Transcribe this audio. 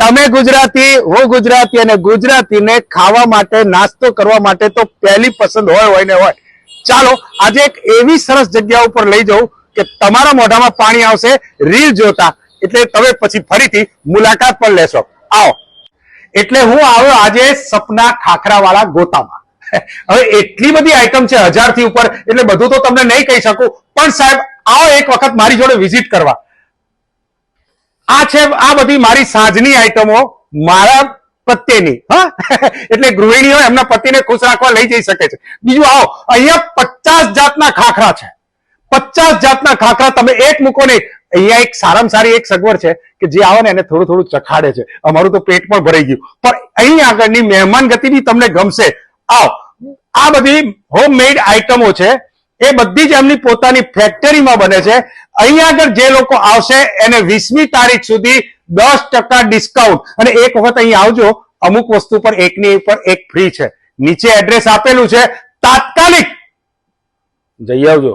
તમે ગુજરાતી, હું ગુજરાતી, અને ગુજરાતીને ખાવા માટે, નાસ્તો કરવા માટે તો પહેલી પસંદ હોય ને હોય. ચાલો આજે એક એવી સરસ જગ્યા ઉપર લઈ જાઉં કે તમારા મોઢામાં પાણી આવશે રીલ જોતા, એટલે તમે પછી ફરીથી મુલાકાત પણ લેશો. આવો. એટલે હું આવ્યો આજે સપના ખાખરાવાળા ગોતામાં. હવે એટલી બધી આઈટમ છે, 1000 થી ઉપર, એટલે બધું તો તમને નહીં કહી શકું, પણ સાહેબ આવો એક વખત મારી જોડે વિઝિટ કરવા. આ છે આ બધી મારી સાંજની આઈટમો મારા પત્નીની. હા, એટલે ગૃહિણીઓ એમના પતિને ખુશ રાખવા લઈ જઈ શકે છે. બીજું આવો, અહીંયા 50 જાતના ખાખરા છે. 50 જાતના ખાખરા તમે એક મૂકો નહીં. અહીંયા એક સારામાં સારી એક સગવડ છે કે જે આવે ને એને થોડું થોડું ચખાડે છે. અમારું તો પેટ પણ ભરાઈ ગયું, પણ અહીં આગળની મહેમાન ગતિ બી તમને ગમશે. આવો, આ બધી હોમમેડ આઈટમો છે, એ બધી જ એમની પોતાની ફેક્ટરીમાં બને છે. અહીંયા આગળ જે લોકો આવશે એને 20મી તારીખ સુધી 10% ડિસ્કાઉન્ટ. અને એક વખત અહીં આવજો, અમુક વસ્તુ પર એકની ઉપર એક ફ્રી છે. નીચે એડ્રેસ આપેલું છે, તાત્કાલિક જઈ આવજો.